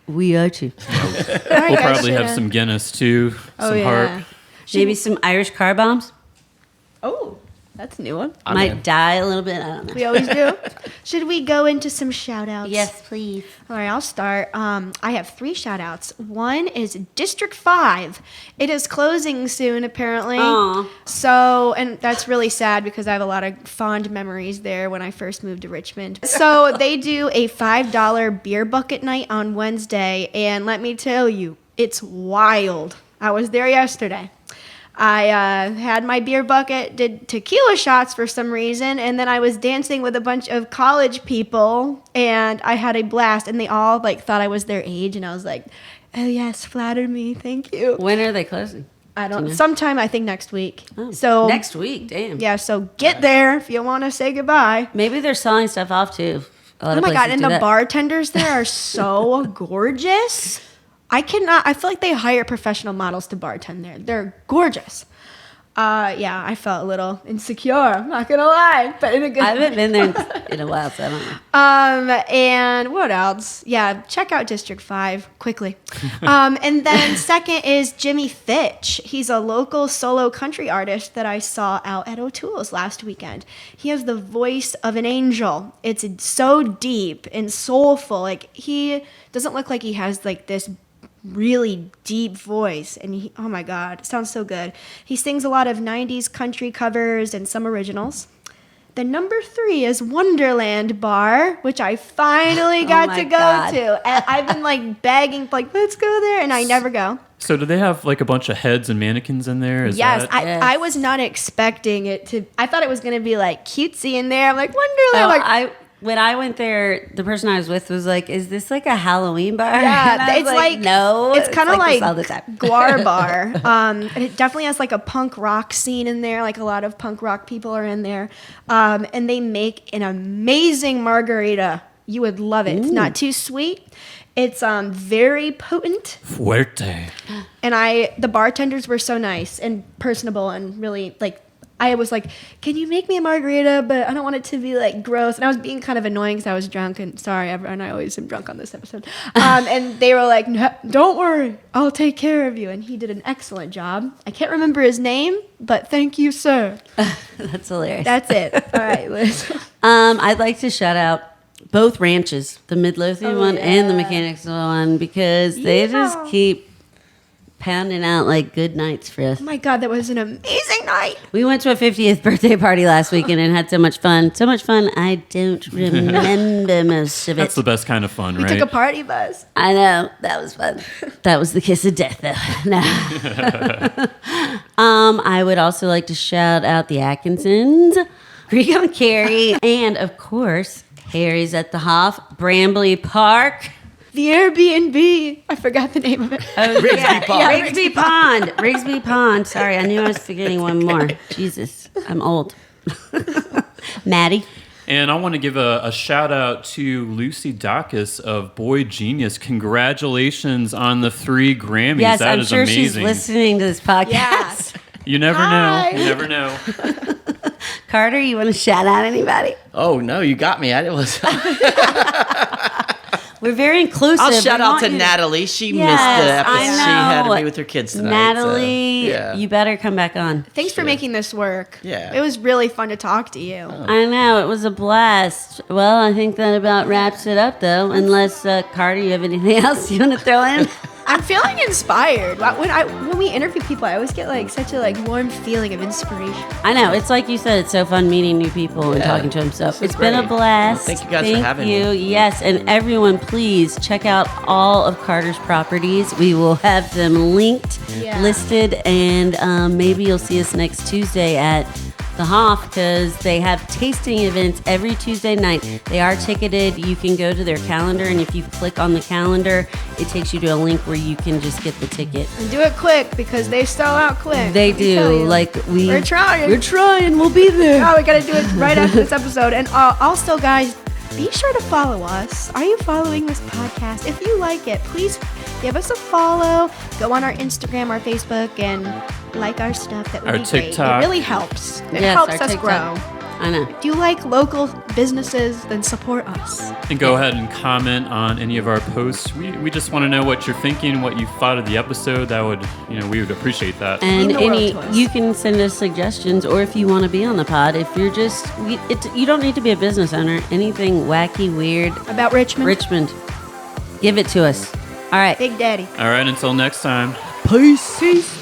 We are too. All right, We'll guys, probably should, have some Guinness too, some harp. Maybe some Irish car bombs. Oh, that's a new one. I'm Might in. die a little bit. I don't know. We always do. Should we go into some shout outs? Yes, please. All right, I'll start. I have 3 shout outs. One is District 5. It is closing soon, apparently. Aw. So, and that's really sad because I have a lot of fond memories there when I first moved to Richmond. So, they do a $5 beer bucket night on Wednesday, and let me tell you, it's wild. I was there yesterday. I had my beer bucket, did tequila shots for some reason, and then I was dancing with a bunch of college people, and I had a blast, and they all like thought I was their age, and I was like, oh yes, flatter me, thank you. When are they closing? I don't Do you know? sometime I think next week. Oh, So next week. Damn. yeah, so get there if you want to say goodbye. Maybe they're selling stuff off too. A lot Oh of my God. places And do the that. bartenders there are so gorgeous. I feel like they hire professional models to bartend there. They're gorgeous. Yeah, I felt a little insecure. I'm not gonna lie, but in a good. I haven't been there in a while, so I don't know. And what else? Yeah, check out District 5 quickly. And then second is Jimmy Fitch. He's a local solo country artist that I saw out at O'Toole's last weekend. He has the voice of an angel. It's so deep and soulful. Like, he doesn't look like he has like this really deep voice, and oh my God, it sounds so good. He sings a lot of 90s country covers and some originals. The number 3 is Wonderland Bar, which I finally got to go to. And I've been like begging, like, let's go there, and I never go. So do they have like a bunch of heads and mannequins in there? Yes, Yes. I was not expecting it to. I thought it was going to be like cutesy in there. I'm like, Wonderland. When I went there, the person I was with was like, "Is this like a Halloween bar?" Yeah, And I was it's like no, it's kind of this like all the time. Guar Bar. And it definitely has like a punk rock scene in there. Like a lot of punk rock people are in there, and they make an amazing margarita. You would love it. It's not too sweet. It's very potent. Fuerte. And the bartenders were so nice and personable and really like. I was like, can you make me a margarita, but I don't want it to be like gross. And I was being kind of annoying because I was drunk, and sorry, everyone, I always am drunk on this episode. And they were like, no, don't worry, I'll take care of you. And he did an excellent job. I can't remember his name, but thank you, sir. That's hilarious. That's it. All right, Liz. I'd like to shout out both ranches, the Midlothian one and the yeah. Mechanicsville one, because they just keep pounding out like good nights for us. Oh my God, that was an amazing night. We went to a 50th birthday party last weekend and had so much fun. So much fun, I don't remember most of it. That's the best kind of fun, We right? took a party bus. I know, that was fun. That was the kiss of death, though. No. I would also like to shout out the Atkinsons, Greek on Carrie, and of course, Harry's at the Hof, Brambly Park. The Airbnb. I forgot the name of it. Rigsby Pond. Rigsby Pond. Rigsby Pond. Sorry, I knew I was forgetting one more. Jesus, I'm old. Maddie. And I want to give a shout out to Lucy Dacus of Boy Genius. Congratulations on the 3 Grammys. Yes, That I'm is sure amazing. she's listening to this podcast. Yes. You never Hi. know. You never know. Carter, you want to shout out anybody? Oh no, you got me. I was. We're very inclusive. I'll shout We out want to you Natalie. She Yes, missed the episode. I She had know. to be with her kids tonight. Natalie, so, yeah. you better come back on. Thanks for making this work. Yeah. It was really fun to talk to you. I know, it was a blast. Well, I think that about wraps it up, though. Unless, Carter, you have anything else you want to throw in? I'm feeling inspired. When we interview people, I always get like such a warm feeling of inspiration. I know, it's like you said, it's so fun meeting new people and Yeah, talking to them. So this is it's been a great. blast. Well, thank you guys for having me. Yes, and everyone, please check out all of Carter's properties. We will have them linked, Yeah. listed, and maybe you'll see us next Tuesday at the Hof because they have tasting events every Tuesday night. They are ticketed. You can go to their calendar, and if you click on the calendar, it takes you to a link where you can just get the ticket. And do it quick because they sell out quick. They let me tell do. you. We're trying. We're trying. We'll be there. Oh, we gotta do it right after this episode. And also, guys, be sure to follow us. Are you following this podcast? If you like it, please give us a follow. Go on our Instagram, our Facebook, and like our stuff. That would Our be great. TikTok. It really helps. It Yes, helps our us TikTok. grow. I know. If you like local businesses, then support us. And go ahead and comment on any of our posts. We just want to know what you're thinking, what you thought of the episode. That would, we would appreciate that. And Mean the world to us. you can send us suggestions, or if you want to be on the pod, if you're just, you don't need to be a business owner. Anything wacky, weird, About Richmond. Richmond, give it to us. All right. Big Daddy. All right, until next time. Peace. Peace.